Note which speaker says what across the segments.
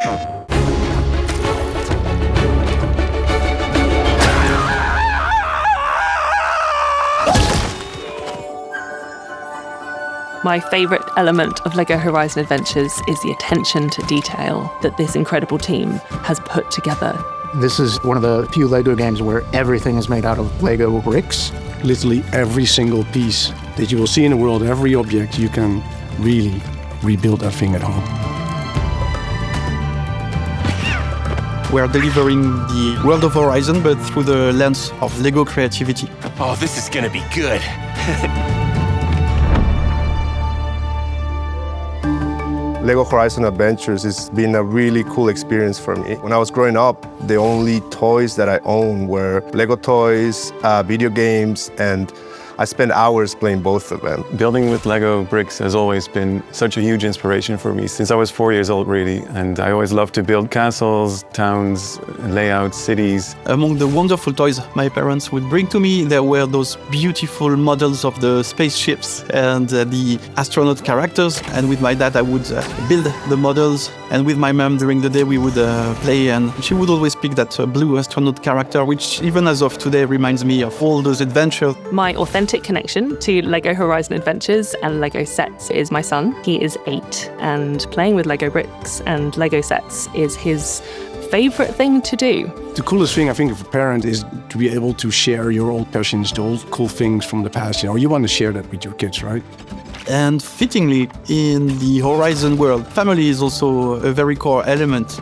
Speaker 1: My favourite element of LEGO Horizon Adventures is the attention to detail that this incredible team has put together.
Speaker 2: This is one of the few LEGO games where everything is made out of LEGO bricks.
Speaker 3: Literally every single piece that you will see in the world, every object, you can really rebuild that thing at home.
Speaker 4: We're delivering the world of Horizon, but through the lens of LEGO creativity.
Speaker 5: Oh, this is gonna be good.
Speaker 6: LEGO Horizon Adventures has been a really cool experience for me. When I was growing up, the only toys that I owned were LEGO toys, video games, and I spent hours playing both of them.
Speaker 7: Building with Lego bricks has always been such a huge inspiration for me since I was 4 years old, really. And I always loved to build castles, towns, layouts, cities.
Speaker 4: Among the wonderful toys my parents would bring to me, there were those beautiful models of the spaceships and the astronaut characters. And with my dad, I would build the models. And with my mom, during the day, we would play. And she would always pick that blue astronaut character, which even as of today reminds me of all those adventures.
Speaker 1: My authentic connection to LEGO Horizon Adventures and LEGO sets is my son. He is 8, and playing with LEGO bricks and LEGO sets is his favourite thing to do.
Speaker 3: The coolest thing, I think, of a parent is to be able to share your old passions, the old cool things from the past. You want to share that with your kids, right?
Speaker 4: And fittingly, in the Horizon world, family is also a very core element.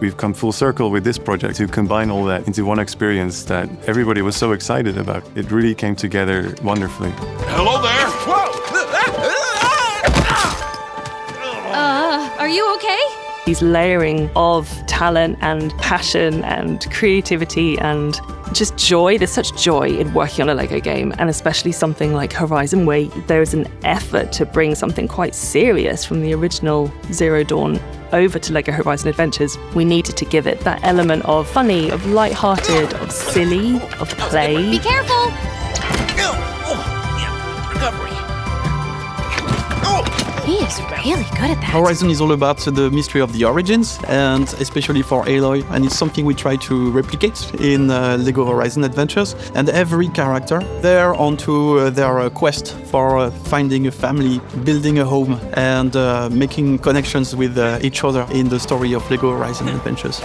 Speaker 7: We've come full circle with this project to combine all that into one experience that everybody was so excited about. It really came together wonderfully.
Speaker 5: Hello there! Whoa!
Speaker 8: Are you okay?
Speaker 1: He's layering of talent and passion and creativity and just joy. There's such joy in working on a LEGO game, and especially something like Horizon, where there's an effort to bring something quite serious from the original Zero Dawn over to LEGO Horizon Adventures. We needed to give it that element of funny, of light-hearted, of silly, of play.
Speaker 8: Be careful!
Speaker 5: Recovery.
Speaker 8: He is really good at that.
Speaker 4: Horizon is all about the mystery of the origins, and especially for Aloy, and it's something we try to replicate in LEGO Horizon Adventures. And every character, they're onto their quest for finding a family, building a home, and making connections with each other in the story of LEGO Horizon Adventures.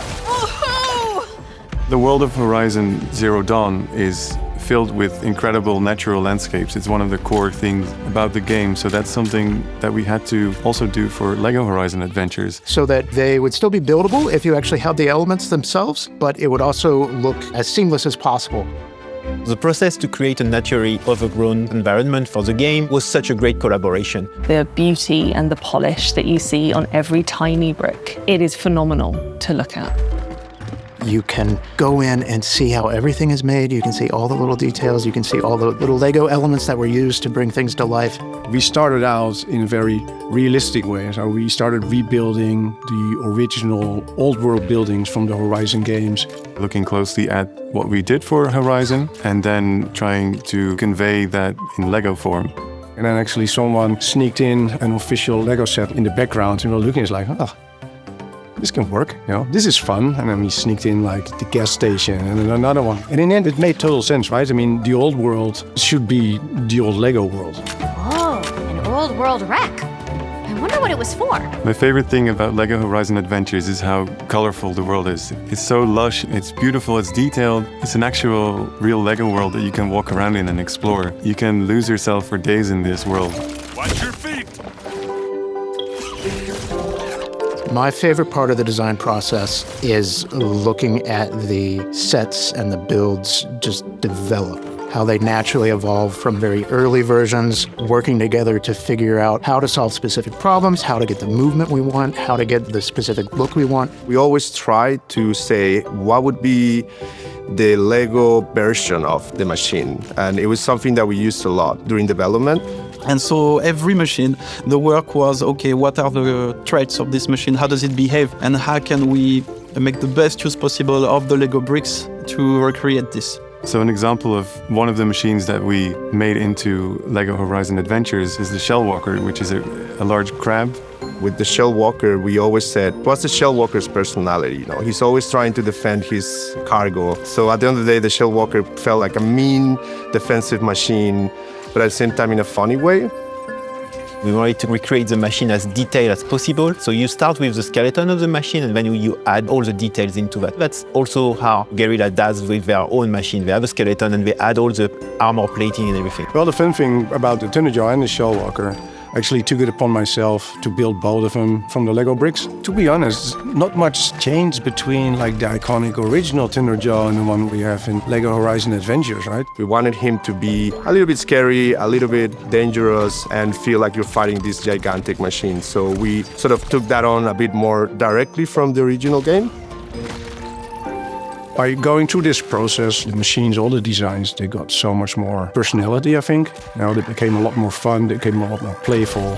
Speaker 7: The world of Horizon Zero Dawn is filled with incredible natural landscapes. It's one of the core things about the game, so that's something that we had to also do for LEGO Horizon Adventures.
Speaker 2: So that they would still be buildable if you actually had the elements themselves, but it would also look as seamless as possible.
Speaker 9: The process to create a naturally overgrown environment for the game was such a great collaboration.
Speaker 1: The beauty and the polish that you see on every tiny brick, it is phenomenal to look at.
Speaker 2: You can go in and see how everything is made. You can see all the little details. You can see all the little LEGO elements that were used to bring things to life.
Speaker 3: We started out in a very realistic way. So we started rebuilding the original old world buildings from the Horizon games.
Speaker 7: Looking closely at what we did for Horizon and then trying to convey that in LEGO form.
Speaker 3: And then actually someone sneaked in an official LEGO set in the background, and we were looking, it's like, oh, this can work, this is fun. And then we sneaked in like the gas station and then another one. And in the end, it made total sense, right? I mean, the old world should be the old LEGO world.
Speaker 8: Whoa, an old world wreck. I wonder what it was for.
Speaker 7: My favorite thing about LEGO Horizon Adventures is how colorful the world is. It's so lush, it's beautiful, it's detailed. It's an actual real LEGO world that you can walk around in and explore. You can lose yourself for days in this world.
Speaker 5: Watch your feet!
Speaker 2: My favorite part of the design process is looking at the sets and the builds just develop, how they naturally evolve from very early versions, working together to figure out how to solve specific problems, how to get the movement we want, how to get the specific look we want.
Speaker 6: We always try to say what would be the LEGO version of the machine, and it was something that we used a lot during development.
Speaker 4: And so every machine, the work was, okay, what are the traits of this machine? How does it behave? And how can we make the best use possible of the LEGO bricks to recreate this?
Speaker 7: So an example of one of the machines that we made into LEGO Horizon Adventures is the Shell Walker, which is a large crab
Speaker 6: With the Shell Walker, we always said, what's the Shell Walker's personality? He's always trying to defend his cargo. So at the end of the day, the Shell Walker felt like a mean defensive machine, but at the same time in a funny way.
Speaker 9: We wanted to recreate the machine as detailed as possible. So you start with the skeleton of the machine and then you add all the details into that. That's also how Guerrilla does with their own machine. They have a skeleton and they add all the armor plating and everything.
Speaker 3: Well, the fun thing about the Thunderjaw and the Shell Walker, I actually took it upon myself to build both of them from the Lego bricks. To be honest, not much change between like the iconic original Thunderjaw and the one we have in Lego Horizon Adventures, right?
Speaker 6: We wanted him to be a little bit scary, a little bit dangerous, and feel like you're fighting this gigantic machine. So we sort of took that on a bit more directly from the original game.
Speaker 3: By going through this process, the machines, all the designs, they got so much more personality, I think. Now they became a lot more fun, they became a lot more playful.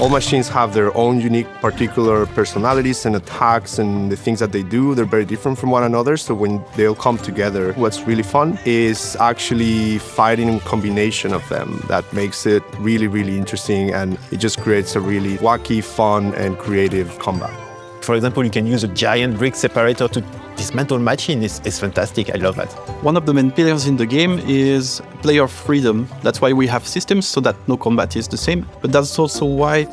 Speaker 6: All machines have their own unique particular personalities and attacks and the things that they do. They're very different from one another. So when they'll come together, what's really fun is actually fighting in combination of them. That makes it really, really interesting, and it just creates a really wacky, fun, and creative combat.
Speaker 9: For example, you can use a giant brick separator to dismantle machine. It's fantastic. I love that.
Speaker 4: One of the main pillars in the game is player freedom. That's why we have systems so that no combat is the same. But that's also why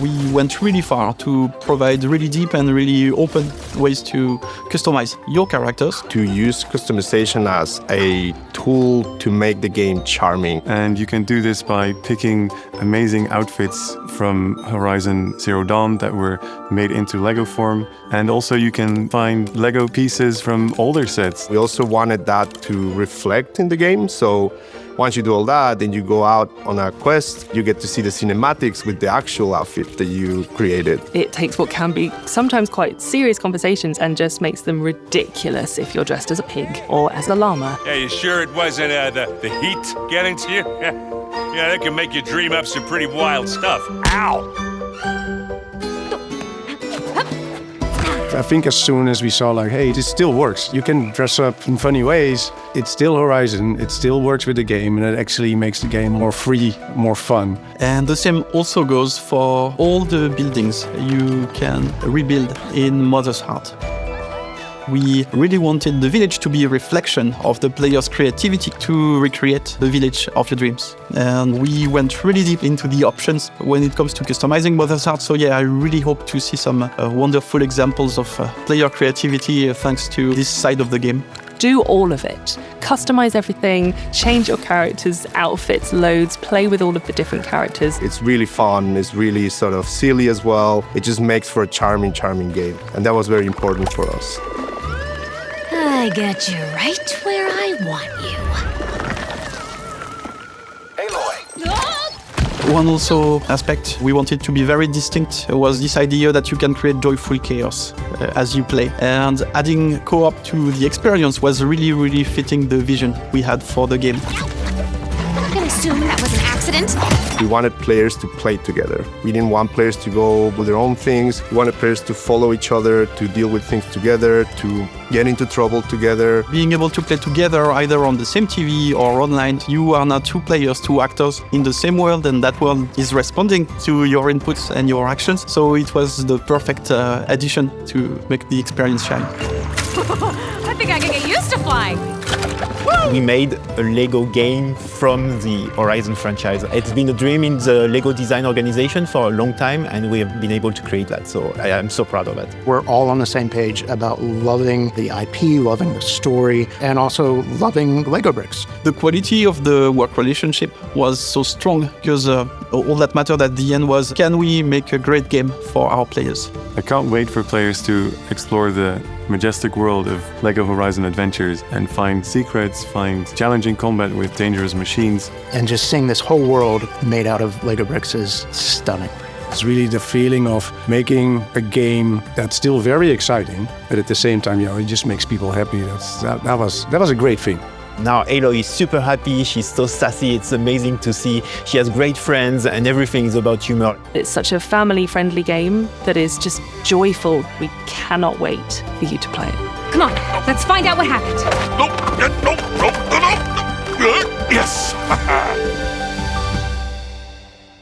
Speaker 4: we went really far to provide really deep and really open ways to customize your characters.
Speaker 6: To use customization as a tool to make the game charming.
Speaker 7: And you can do this by picking amazing outfits from Horizon Zero Dawn that were made into Lego form. And also you can find Lego pieces from older sets.
Speaker 6: We also wanted that to reflect in the game. So once you do all that, then you go out on a quest, you get to see the cinematics with the actual outfit that you created.
Speaker 1: It takes what can be sometimes quite serious conversations and just makes them ridiculous if you're dressed as a pig or as a llama.
Speaker 5: Yeah, you sure it wasn't the heat getting to you? Yeah, that can make you dream up some pretty wild stuff. Ow!
Speaker 3: I think as soon as we saw like, hey, this still works. You can dress up in funny ways. It's still Horizon. It still works with the game, and it actually makes the game more free, more fun.
Speaker 4: And the same also goes for all the buildings you can rebuild in Mother's Heart. We really wanted the village to be a reflection of the player's creativity to recreate the village of your dreams. And we went really deep into the options when it comes to customizing Mother's Heart. So yeah, I really hope to see some wonderful examples of player creativity thanks to this side of the game.
Speaker 1: Do all of it. Customize everything, change your characters' outfits, loads, play with all of the different characters.
Speaker 6: It's really fun, it's really sort of silly as well. It just makes for a charming, charming game. And that was very important for us.
Speaker 8: I got you right where I want you.
Speaker 5: Aloy!
Speaker 4: One also aspect we wanted to be very distinct was this idea that you can create joyful chaos as you play. And adding co-op to the experience was really, really fitting the vision we had for the game.
Speaker 8: I'm gonna assume that was an accident.
Speaker 6: We wanted players to play together. We didn't want players to go with their own things. We wanted players to follow each other, to deal with things together, to get into trouble together.
Speaker 4: Being able to play together either on the same TV or online, you are now two players, two actors in the same world, and that world is responding to your inputs and your actions. So it was the perfect addition to make the experience shine.
Speaker 8: I think I can get used to flying.
Speaker 9: We made a Lego game from the Horizon franchise. It's been a dream in the Lego design organization for a long time, and we have been able to create that. So I am so proud of that.
Speaker 2: We're all on the same page about loving the IP, loving the story, and also loving Lego bricks.
Speaker 4: The quality of the work relationship was so strong because all that mattered at the end was, can we make a great game for our players?
Speaker 7: I can't wait for players to explore the majestic world of Lego Horizon Adventures and find secrets, find challenging combat with dangerous machines.
Speaker 2: And just seeing this whole world made out of Lego bricks is stunning.
Speaker 3: It's really the feeling of making a game that's still very exciting, but at the same time, it just makes people happy. That was a great thing.
Speaker 9: Now Aloy is super happy, she's so sassy, it's amazing to see. She has great friends and everything is about humor.
Speaker 1: It's such a family-friendly game that is just joyful. We cannot wait for you to play it.
Speaker 8: Come on, let's find out what happened.
Speaker 5: Nope, nope, nope, nope, nope. Yes!